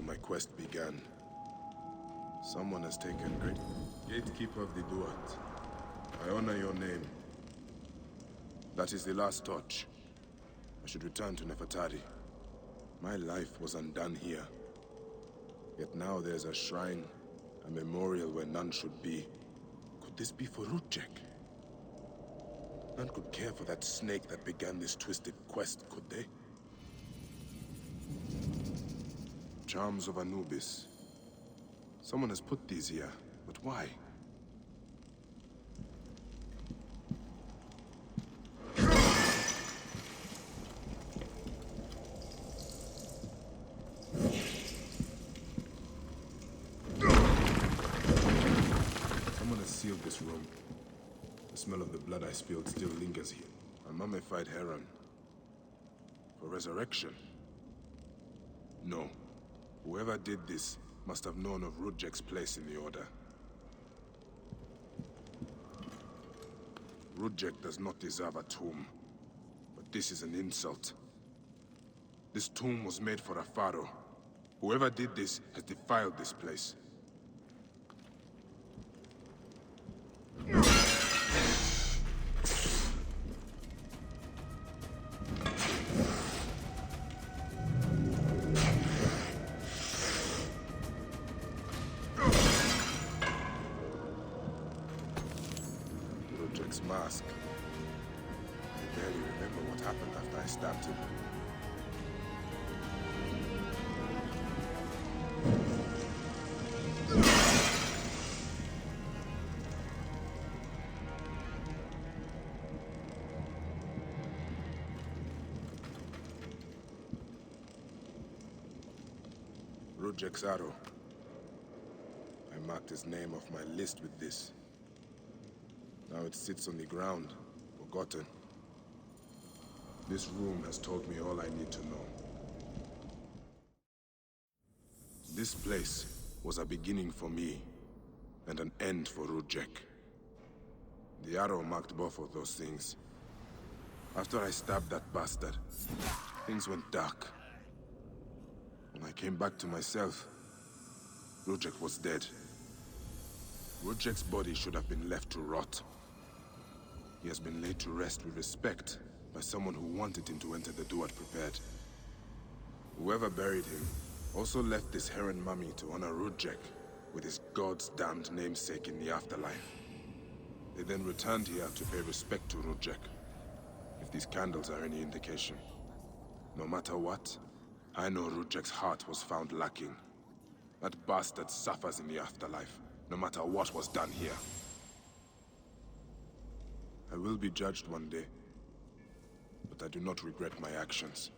my quest began. Someone has taken great... Gatekeeper of the Duat. I honor your name. That is the last touch. I should return to Nefertari. My life was undone here. Yet now there's a shrine, a memorial where none should be. Could this be for Rudjek? None could care for that snake that began this twisted quest, could they? Charms of Anubis. Someone has put these here, but why? Someone has sealed this room. The smell of the blood I spilled still lingers here. A mummified heron. For resurrection? No. Whoever did this must have known of Rudjek's place in the Order. Rudjek does not deserve a tomb. But this is an insult. This tomb was made for a pharaoh. Whoever did this has defiled this place. Rudjek's mask. I barely remember what happened after I stabbed him. Rudjek's arrow. I marked his name off my list with this. Now it sits on the ground, forgotten. This room has told me all I need to know. This place was a beginning for me, and an end for Rudjek. The arrow marked both of those things. After I stabbed that bastard, things went dark. When I came back to myself, Rudjek was dead. Rudjek's body should have been left to rot. He has been laid to rest with respect by someone who wanted him to enter the Duat prepared. Whoever buried him also left this heron mummy to honor Rudjek with his god's damned namesake in the afterlife. They then returned here to pay respect to Rudjek, if these candles are any indication. No matter what, I know Rudjek's heart was found lacking. That bastard suffers in the afterlife, no matter what was done here. I will be judged one day, but I do not regret my actions.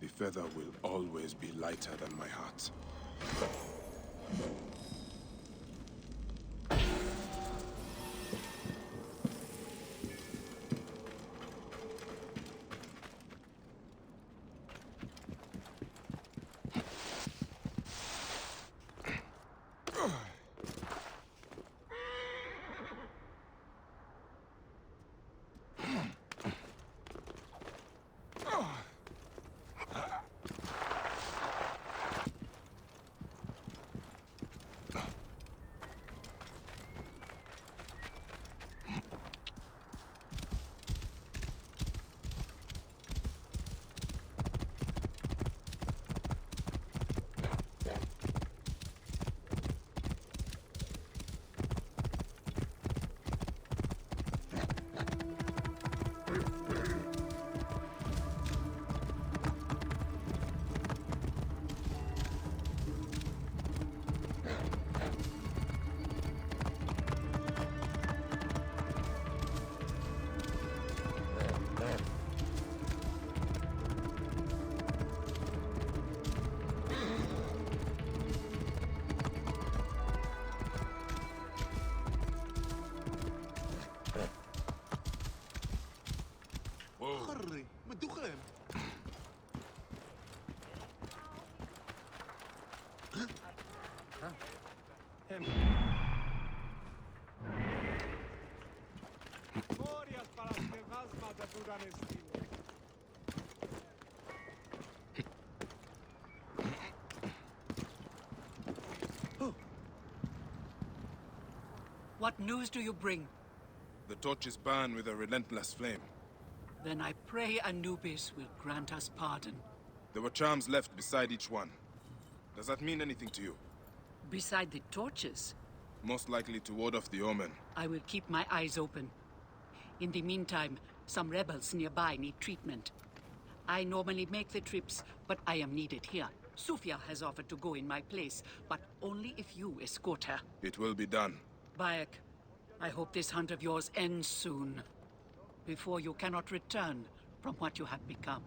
The feather will always be lighter than my heart. What news do you bring? The torches burn with a relentless flame. Then I pray Anubis will grant us pardon. There were charms left beside each one. Does that mean anything to you? Beside the torches, Most likely to ward off the omen. I will keep my eyes open. In the meantime, some rebels nearby need treatment. I normally make the trips, but I am needed here. Sufia has offered to go in my place, but only if you escort her. It will be done. Bayek, I hope this hunt of yours ends soon, before you cannot return from what you have become.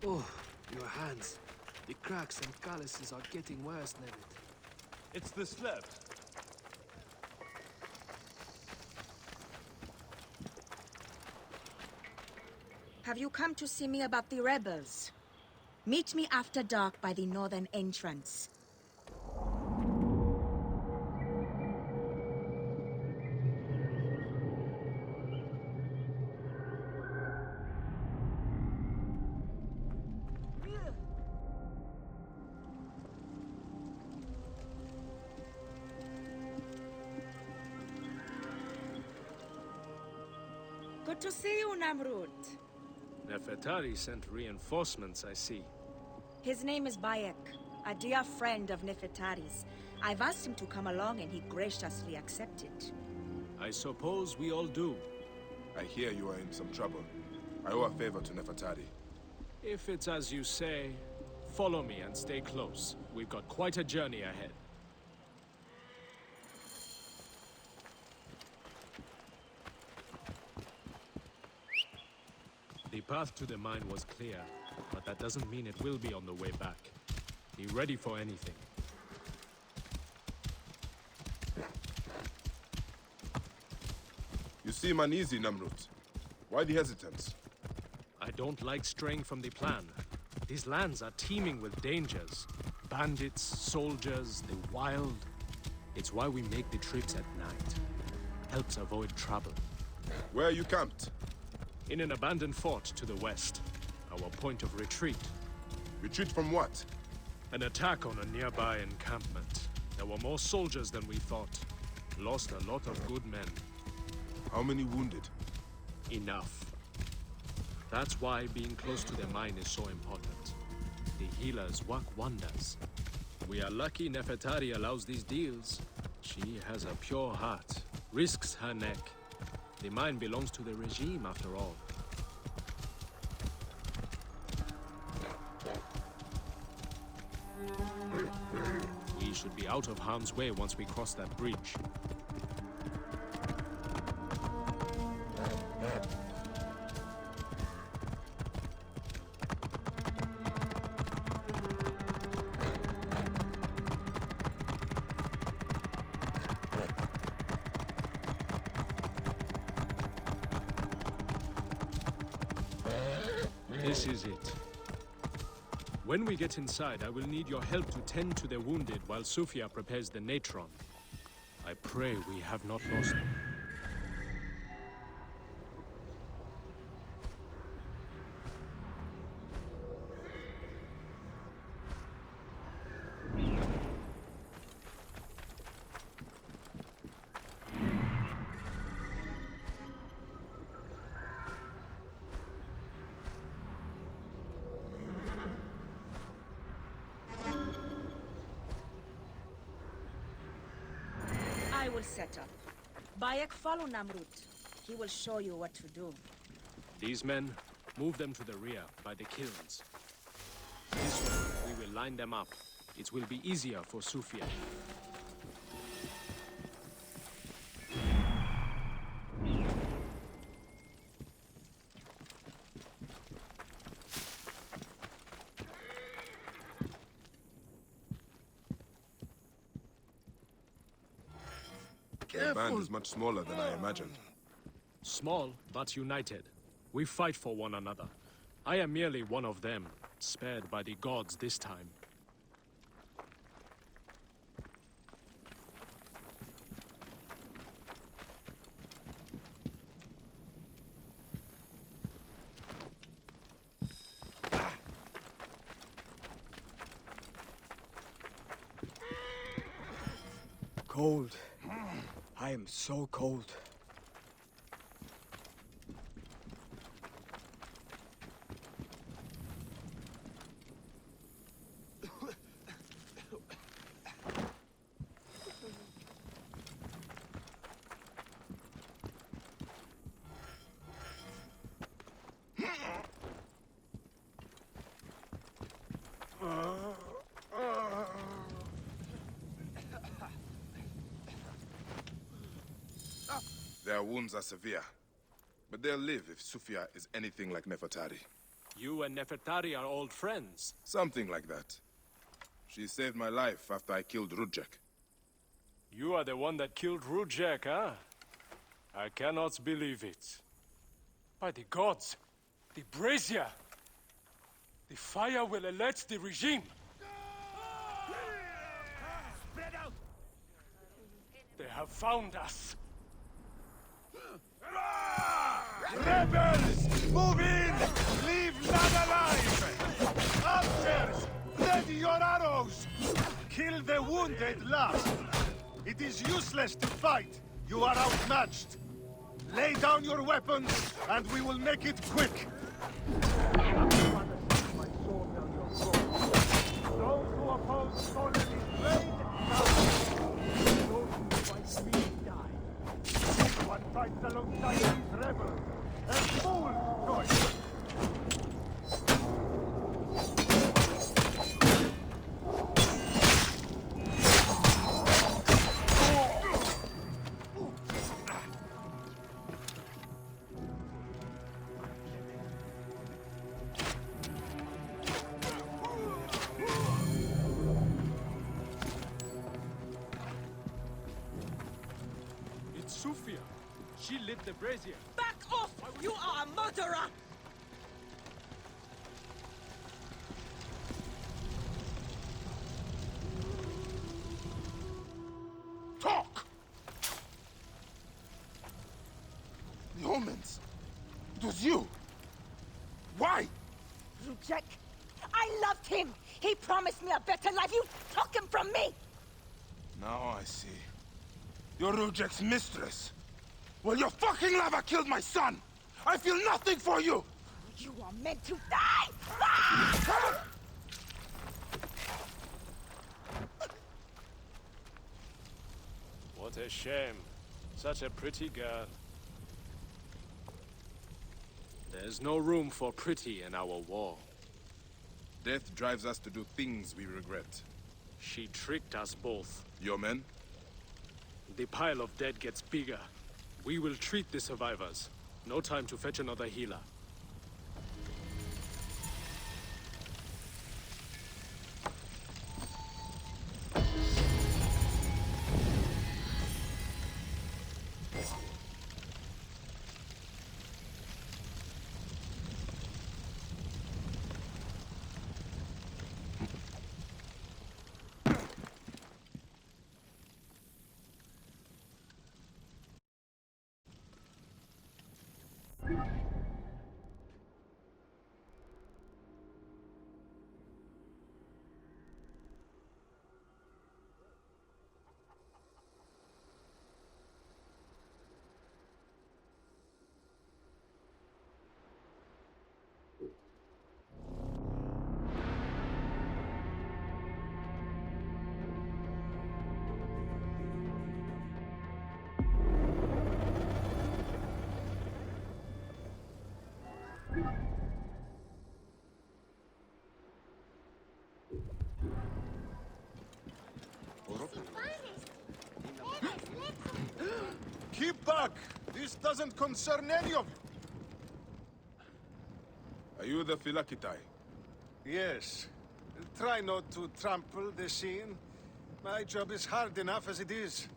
Oh, your hands. The cracks and calluses are getting worse, Nevid. It's the slab. Have you come to see me about the rebels? Meet me after dark by the northern entrance. Good to see you, Namrud. Nefertari sent reinforcements, I see. His name is Bayek, a dear friend of Nefertari's. I've asked him to come along and he graciously accepted. I suppose we all do. I hear you are in some trouble. I owe a favor to Nefertari. If it's as you say, follow me and stay close. We've got quite a journey ahead. The path to the mine was clear, but that doesn't mean it will be on the way back. Be ready for anything. You seem uneasy, Namrut. Why the hesitance? I don't like straying from the plan. These lands are teeming with dangers. Bandits, soldiers, the wild. It's why we make the trips at night. Helps avoid trouble. Where are you camped? In an abandoned fort to the west. Our point of retreat. Retreat from what? An attack on a nearby encampment. There were more soldiers than we thought. Lost a lot of good men. How many wounded? Enough. That's why being close to the mine is so important. The healers work wonders. We are lucky Nefertari allows these deals. She has a pure heart. Risks her neck. The mine belongs to the regime, after all. We should be out of harm's way once we cross that bridge. This is it. When we get inside, I will need your help to tend to the wounded while Sofia prepares the natron. I pray we have not lost them. I will set up. Bayek, follow Namrut. He will show you what to do. These men, move them to the rear, by the kilns. This way, we will line them up. It will be easier for Sofia. The band is much smaller than I imagined. Small, but united. We fight for one another. I am merely one of them, spared by the gods this time. Cold. I am so cold. Their wounds are severe, but they'll live if Sofia is anything like Nefertari. You and Nefertari are old friends. Something like that. She saved my life after I killed Rudjek. You are the one that killed Rudjek, huh? I cannot believe it. By the gods, the brazier! The fire will alert the regime! Spread out! They have found us! Rebels! Move in! Leave none alive! Archers! Ready your arrows! Kill the wounded last! It is useless to fight! You are outmatched! Lay down your weapons, and we will make it quick! Those who oppose Solon is slain, those who fight me die. One fights alongside these rebels, a fool's choice! It's Sofia! She lit the brazier! Back off! You are a murderer! Talk! The omens. It was you. Why? Rujek, I loved him! He promised me a better life! You took him from me! Now I see. You're Rudjek's mistress. Well, your fucking lover killed my son! I feel nothing for you! You are meant to die! Ah! What a shame. Such a pretty girl. There's no room for pretty in our war. Death drives us to do things we regret. She tricked us both. Your men? The pile of dead gets bigger. We will treat the survivors. No time to fetch another healer. Keep back! This doesn't concern any of you! Are you the Philakitai? Yes. Try not to trample the scene. My job is hard enough as it is.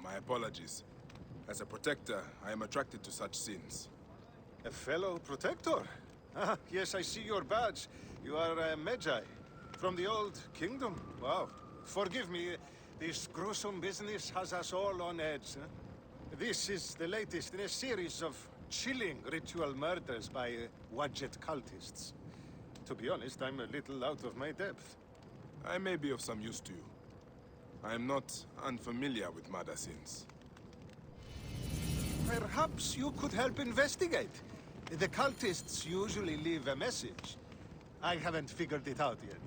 My apologies. As a protector, I am attracted to such sins. A fellow protector? Ah, yes, I see your badge. You are a Magi. From the old kingdom. Wow. Forgive me, this gruesome business has us all on edge. Huh? This is the latest in a series of chilling ritual murders by Wadjet cultists. To be honest, I'm a little out of my depth. I may be of some use to you. I am not unfamiliar with murder sins. Perhaps you could help investigate. The cultists usually leave a message. I haven't figured it out yet.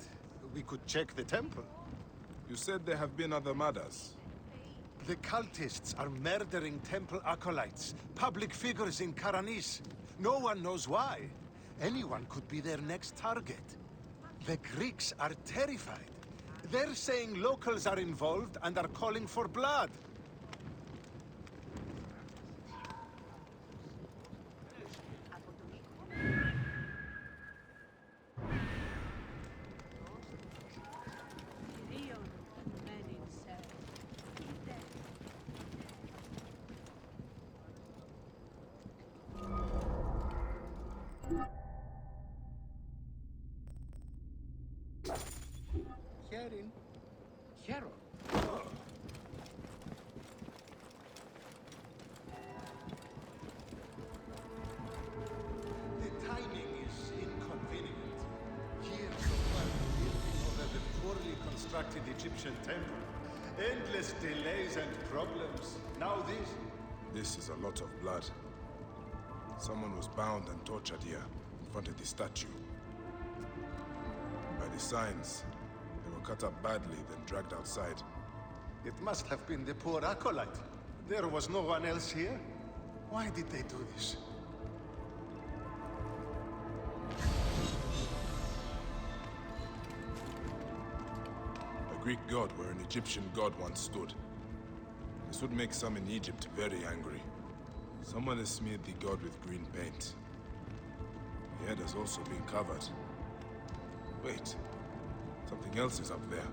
We could check the temple. You said there have been other murders. The cultists are murdering temple acolytes, public figures in Karanis. No one knows why. Anyone could be their next target. The Greeks are terrified. They're saying locals are involved and are calling for blood. Herein. Hero. The timing is inconvenient. Years of work building over the poorly constructed Egyptian temple. Endless delays and problems. Now this. This is a lot of blood. Someone was bound and tortured here, in front of the statue. By the signs, they were cut up badly, then dragged outside. It must have been the poor acolyte. There was no one else here. Why did they do this? A Greek god where an Egyptian god once stood. This would make some in Egypt very angry. Someone has smeared the god with green paint. The head has also been covered. Wait, something else is up there.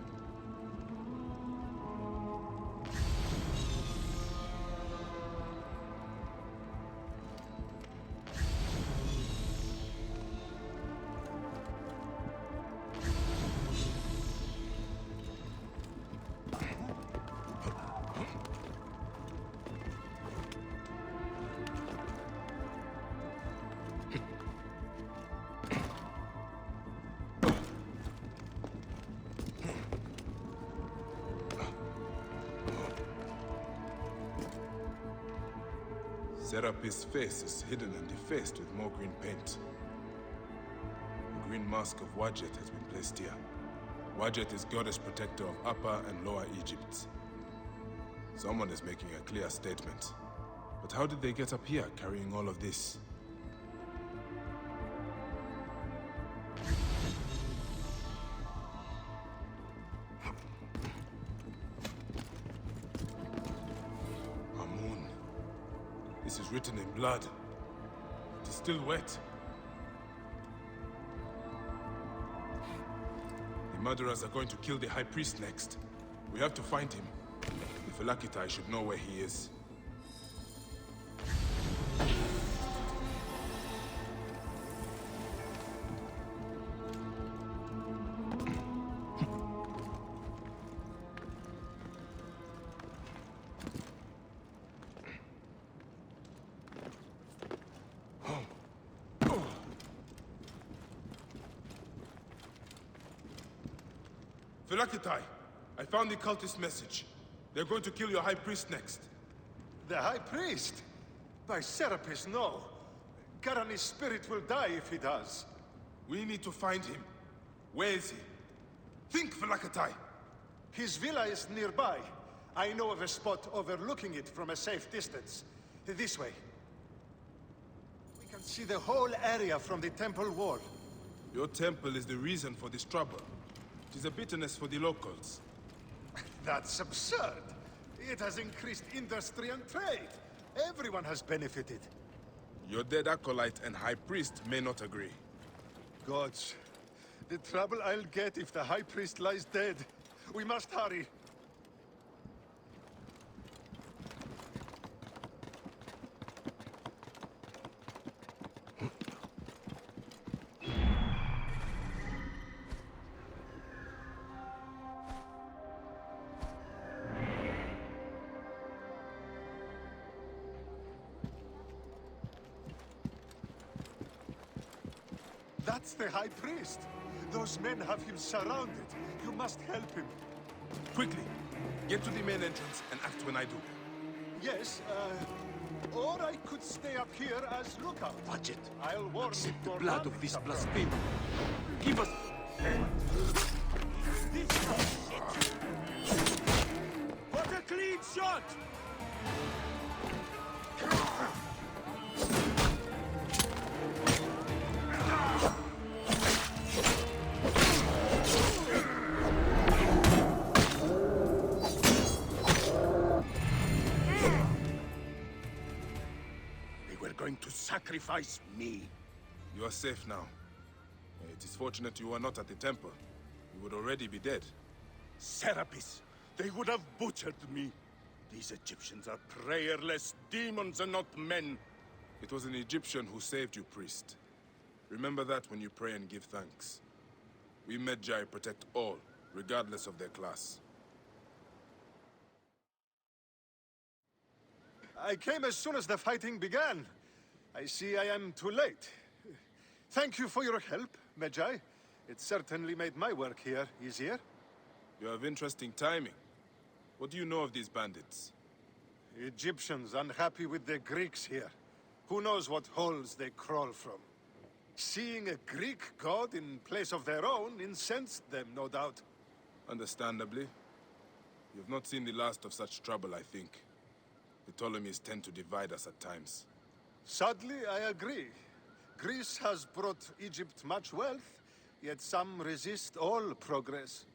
Serapis' face is hidden and defaced with more green paint. The green mask of Wadjet has been placed here. Wadjet is goddess protector of Upper and Lower Egypt. Someone is making a clear statement. But how did they get up here carrying all of this? This is written in blood. It is still wet. The murderers are going to kill the High Priest next. We have to find him. The Philakitai should know where he is. Philakitai, I found the cultist message. They're going to kill your High Priest next. The High Priest? By Serapis, no. Garani's spirit will die if he does. We need to find him. Where is he? Think, Philakitai! His villa is nearby. I know of a spot overlooking it from a safe distance. This way. We can see the whole area from the temple wall. Your temple is the reason for this trouble. It is a bitterness for the locals. That's absurd. It has increased industry and trade. Everyone has benefited. Your dead acolyte and High Priest may not agree. Gods, the trouble I'll get if the High Priest lies dead. We must hurry. That's the High Priest. Those men have him surrounded. You must help him. Quickly, get to the main entrance and act when I do. Yes, or I could stay up here as lookout. Watch it. I'll warn Accept the your blood family of this someday. blasphemer. Give us... What a clean shot! They were going to sacrifice me. You are safe now. It is fortunate you were not at the temple. You would already be dead. Serapis, they would have butchered me. These Egyptians are prayerless demons and not men. It was an Egyptian who saved you, priest. Remember that when you pray and give thanks. We Medjay protect all, regardless of their class. I came as soon as the fighting began. I see I am too late. Thank you for your help, Medjay. It certainly made my work here easier. You have interesting timing. What do you know of these bandits? Egyptians unhappy with the Greeks here. Who knows what holes they crawl from. Seeing a Greek god in place of their own incensed them, no doubt. Understandably. You have not seen the last of such trouble, I think. The Ptolemies tend to divide us at times. Sadly, I agree. Greece has brought Egypt much wealth, yet some resist all progress.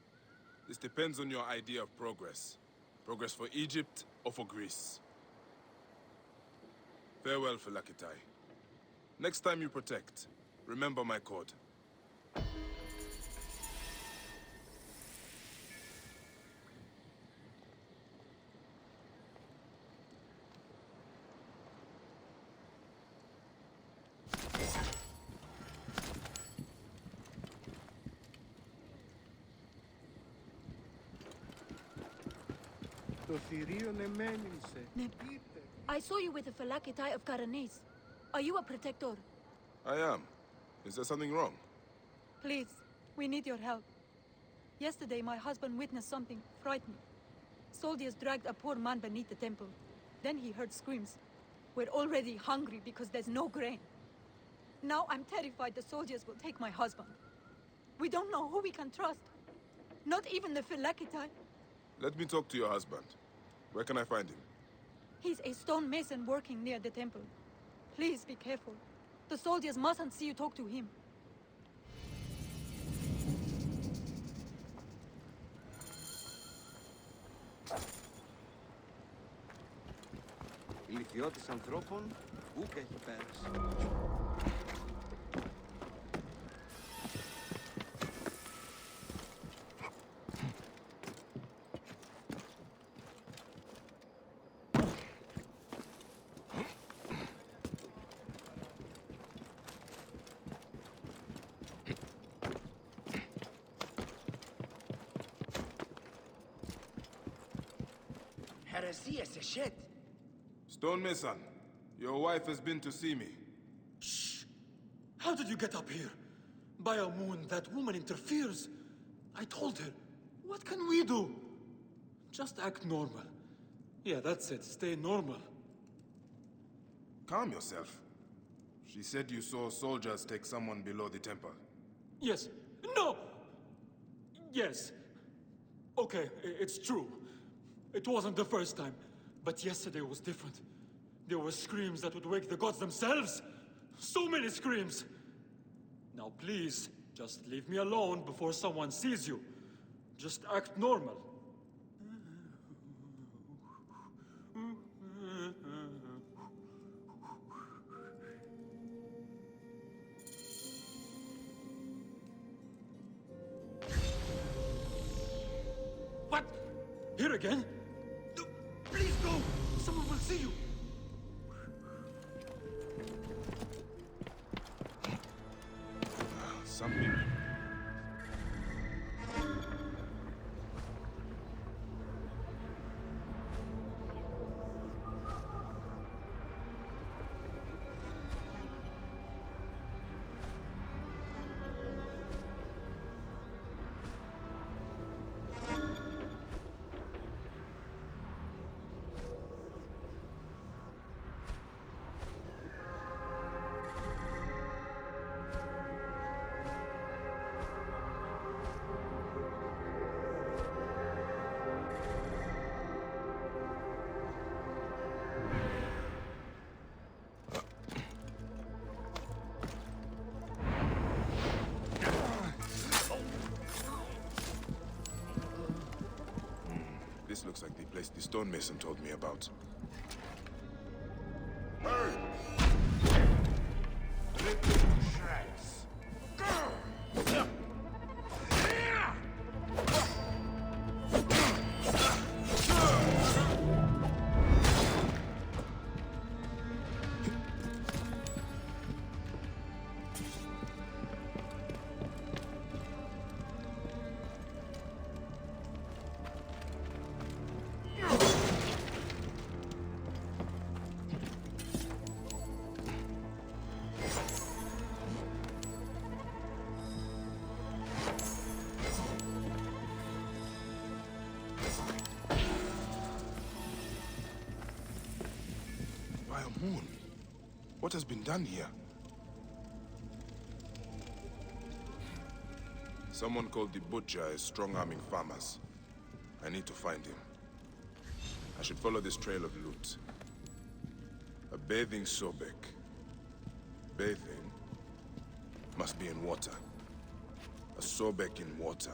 This depends on your idea of progress. Progress for Egypt or for Greece. Farewell, Philakitai. Next time you protect, remember my code. I saw you with the Phylakitai of Karanes. Are you a protector? I am. Is there something wrong? Please, we need your help. Yesterday, my husband witnessed something frightening. Soldiers dragged a poor man beneath the temple. Then he heard screams. We're already hungry because there's no grain. Now I'm terrified the soldiers will take my husband. We don't know who we can trust. Not even the Phylakitai. Let me talk to your husband. Where can I find him? He's a stone mason working near the temple. Please be careful. The soldiers mustn't see you talk to him. Ηλικιώτης ανθρώπων, ούκ έχει πέρασει. Heresy is a shit. Stone Mason, your wife has been to see me. Shh! How did you get up here? By a moon, that woman interferes. I told her. What can we do? Just act normal. Yeah, that's it. Stay normal. Calm yourself. She said you saw soldiers take someone below the temple. Yes. No! Yes. Okay, it's true. It wasn't the first time. But yesterday was different. There were screams that would wake the gods themselves. So many screams. Now please, just leave me alone before someone sees you. Just act normal. What? Here again? No, please go! Someone will see you! Some people. This looks like the place the stonemason told me about. Rip it to shreds. By a moon. What has been done here? Someone called the Butcher is strong-arming farmers. I need to find him. I should follow this trail of loot. A bathing Sobek. Bathing must be in water. A Sobek in water.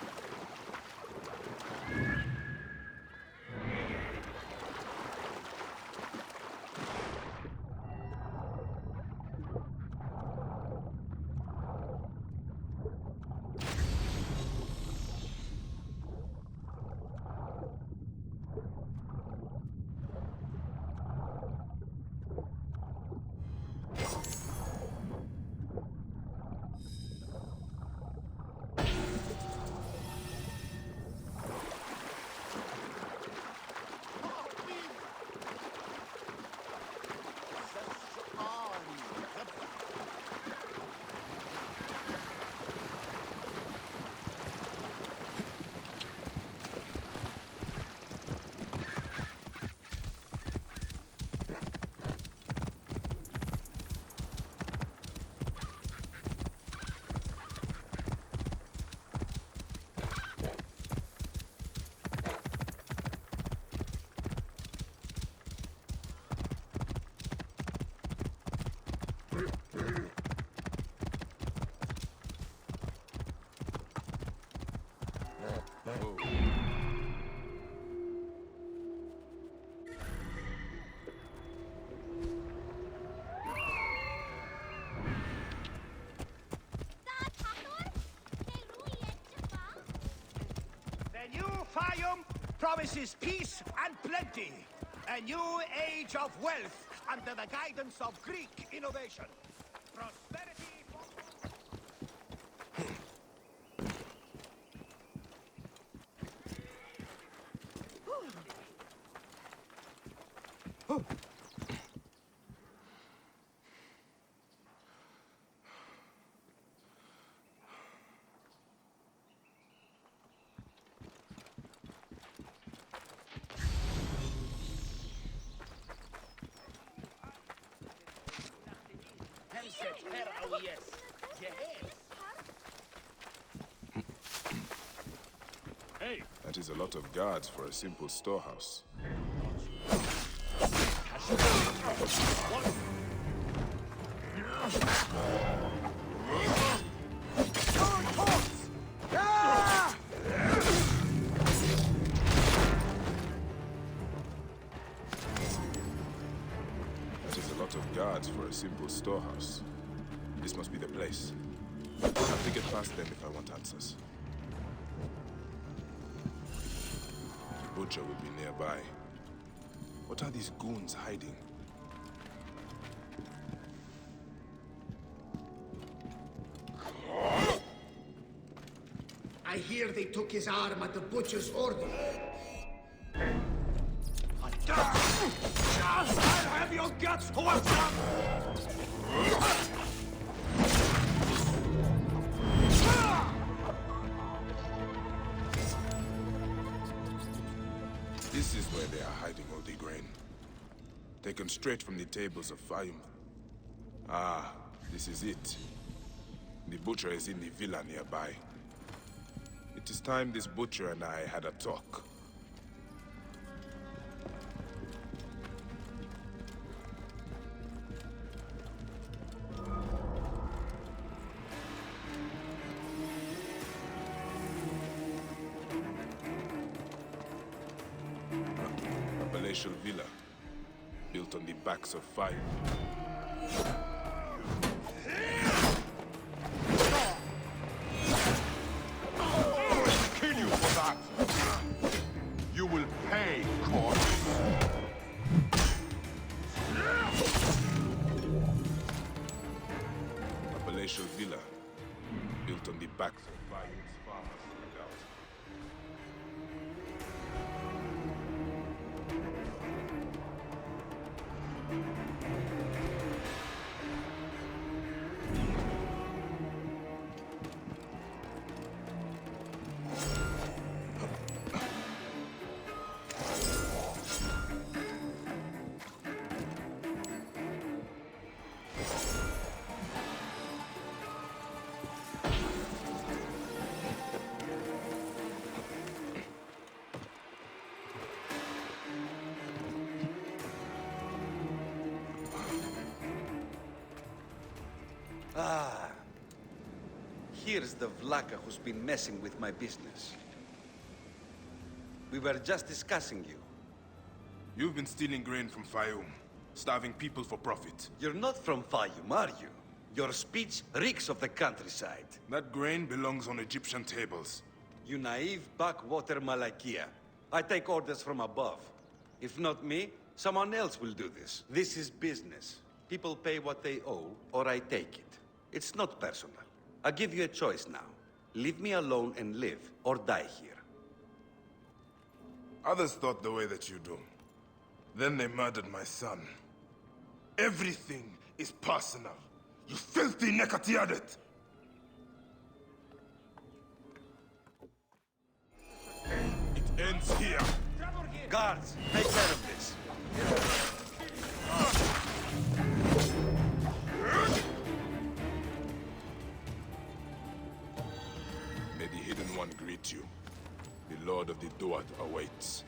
promises peace and plenty. A new age of wealth under the guidance of Greek innovation. Prosperity Hey! That is a lot of guards for a simple storehouse. That is a lot of guards for a simple storehouse. This must be the place. I have to get past them if I want answers. The butcher will be nearby. What are these goons hiding? I hear they took his arm at the butcher's order. I'll have your guts, whoever! This is where they are hiding all the grain. Taken straight from the tables of Fayum. Ah, this is it. The butcher is in the villa nearby. It is time this butcher and I had a talk. A palatial villa, built on the backs of fire. Kill you for that! You will pay, corpse! A palatial villa, built on the backs of Fayum's farmers, no doubt. Ah. Here's the Vlaka who's been messing with my business. We were just discussing you. You've been stealing grain from Fayum, starving people for profit. You're not from Fayum, are you? Your speech reeks of the countryside. That grain belongs on Egyptian tables. You naive backwater Malakia. I take orders from above. If not me, someone else will do this. This is business. People pay what they owe, or I take it. It's not personal. I give you a choice now. Leave me alone and live, or die here. Others thought the way that you do. Then they murdered my son. Everything is personal. You filthy Nekatiadet! It ends here. Guards, take care of this. May the Hidden One greet you. The Lord of the Duat awaits.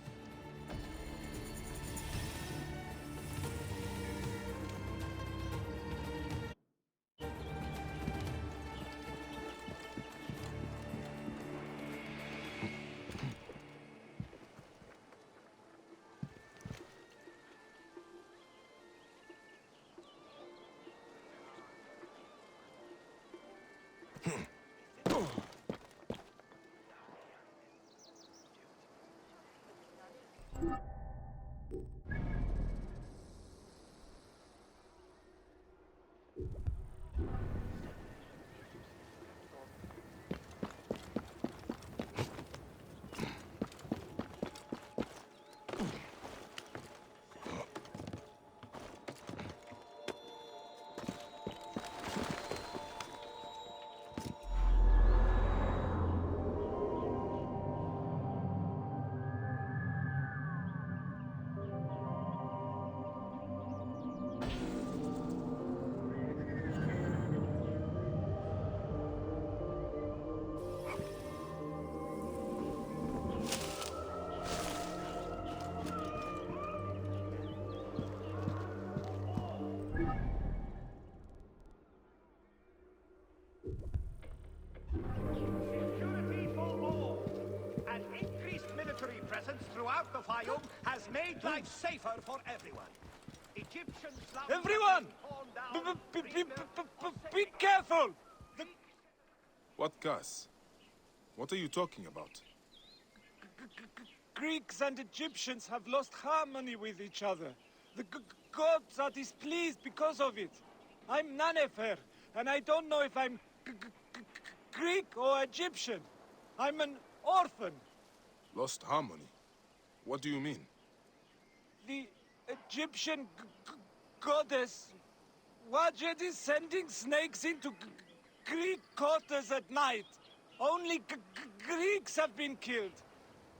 Security for all. An increased military presence throughout the Fayoum has made life safer for everyone. Egyptian slums Everyone! have been torn down, Be careful! What, Gus? What are you talking about? Greeks and Egyptians have lost harmony with each other. The gods are displeased because of it. I'm Nanefer, and I don't know if I'm Greek or Egyptian. I'm an orphan. Lost harmony? What do you mean? The Egyptian goddess Wajet is sending snakes into Greek quarters at night. Only Greeks have been killed.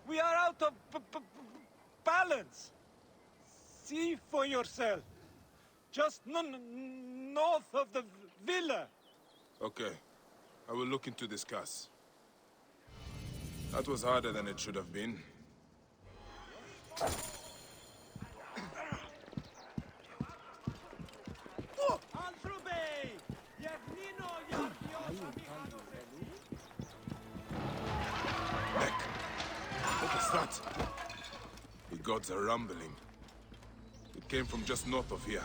We are out of balance. See for yourself. Just north of the villa. Okay. I will look into this, Gus. That was harder than it should have been. Nek! What was that? The gods are rumbling. It came from just north of here.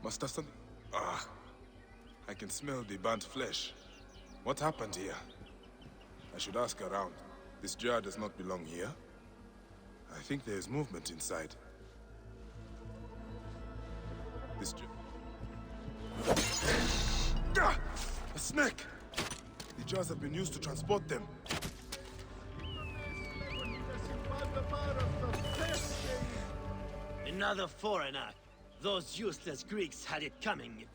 Must have something... Ah! I can smell the burnt flesh. What happened here? I should ask around. This jar does not belong here. I think there is movement inside. This jar... Ah! A snake! The jars have been used to transport them. Another foreigner. Those useless Greeks had it coming.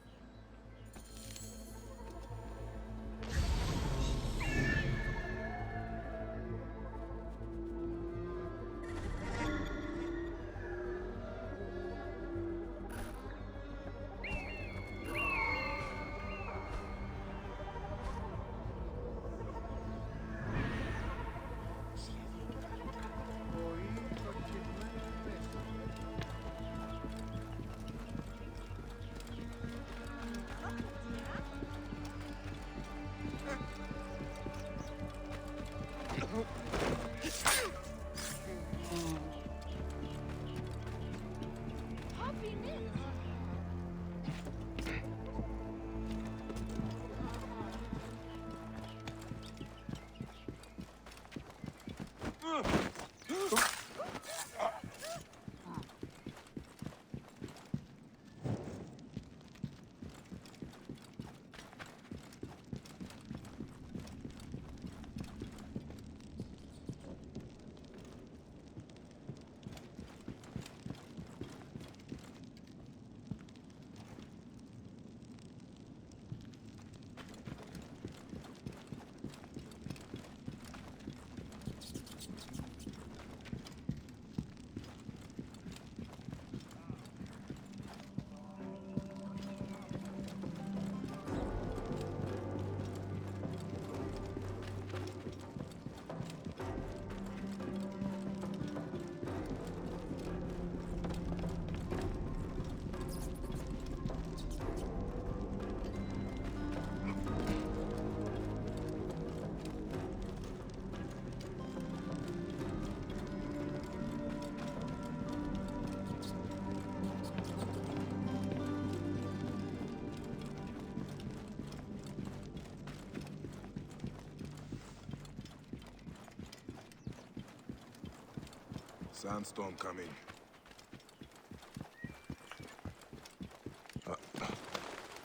Sandstorm coming.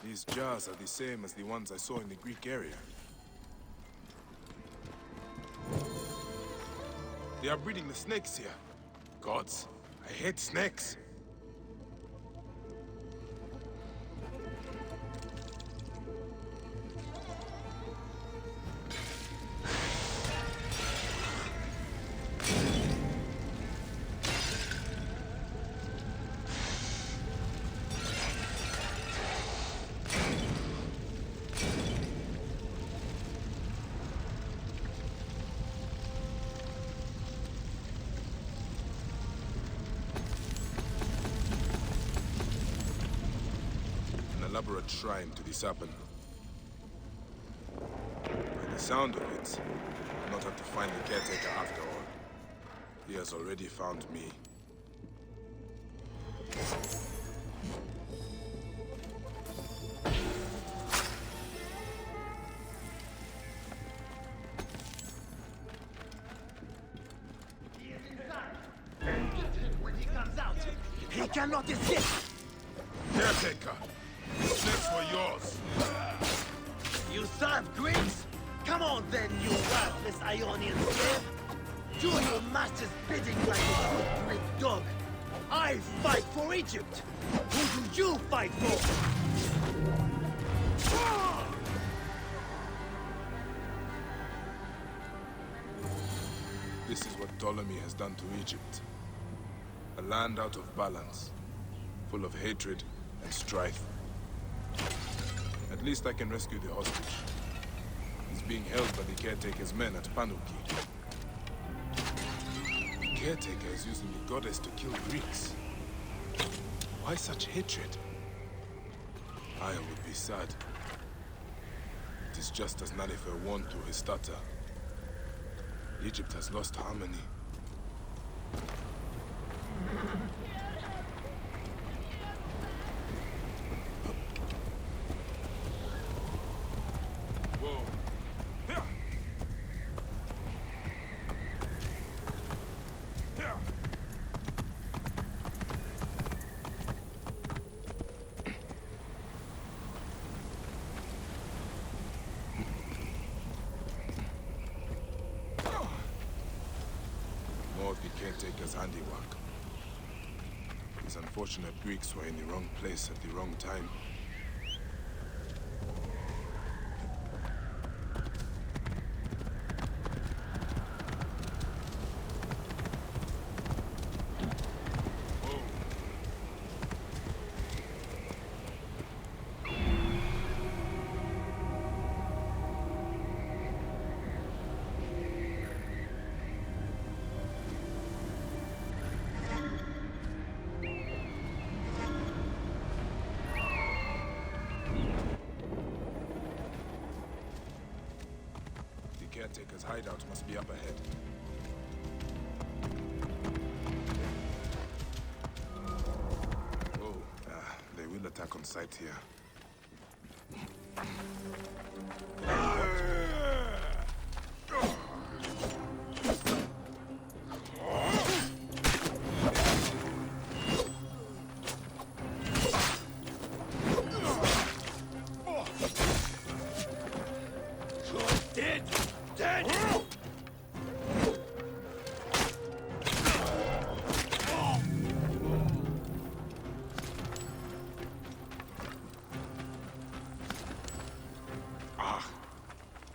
These jars are the same as the ones I saw in the Greek area. They are breeding the snakes here. Gods, I hate snakes. Elaborate shrine to the serpent. By the sound of it, I'll not have to find the caretaker after all. He has already found me. When he comes out, he cannot escape! Caretaker! The snakes were yours! You serve Greeks? Come on then, you worthless Ionian slave! Do your master's bidding like a good Greek dog! I fight for Egypt! Who do you fight for? This is what Ptolemy has done to Egypt. A land out of balance, full of hatred and strife. At least I can rescue the hostage. He's being held by the caretaker's men at Panuki. The caretaker is using the goddess to kill Greeks. Why such hatred? I would be sad. It is just as Nanifer warned through his stutter. Egypt has lost harmony. Whoa. Yeah. Yeah. More of the caretaker's handiwork. These unfortunate Greeks were in the wrong place at the wrong time. Caretaker's hideout must be up ahead. Oh, they will attack on sight here.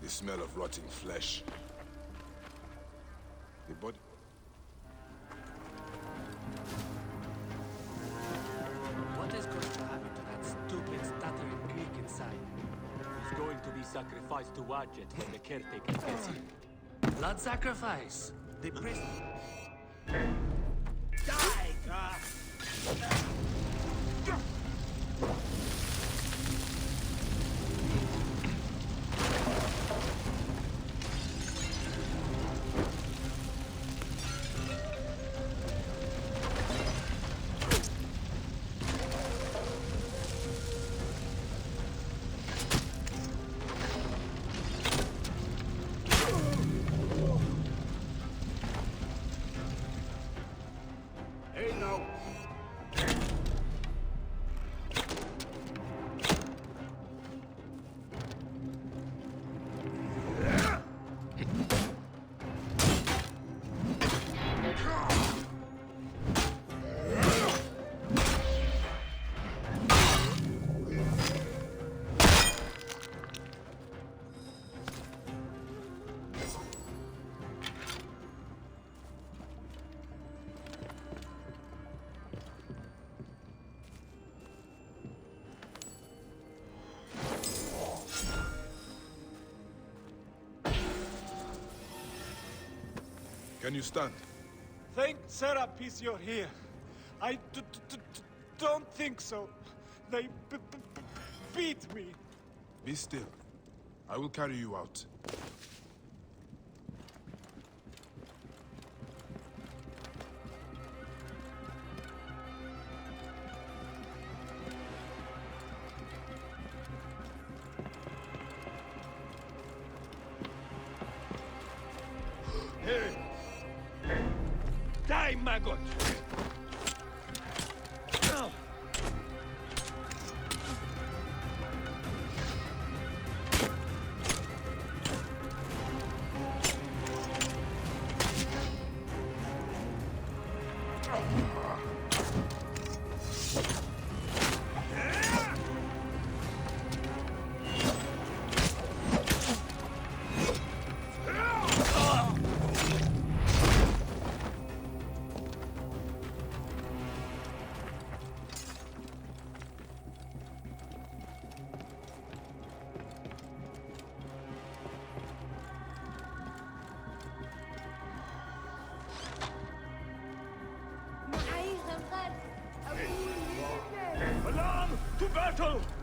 The smell of rotting flesh. The body... What is going to happen to that stupid, stuttering Greek inside? He's going to be sacrificed to Wadjet when the caretaker gets here. Blood sacrifice! The priest... Die! Can you stand? Thank Serapis you're here. I don't think so. They beat me. Be still. I will carry you out. Die, maggot! Alarm! To battle!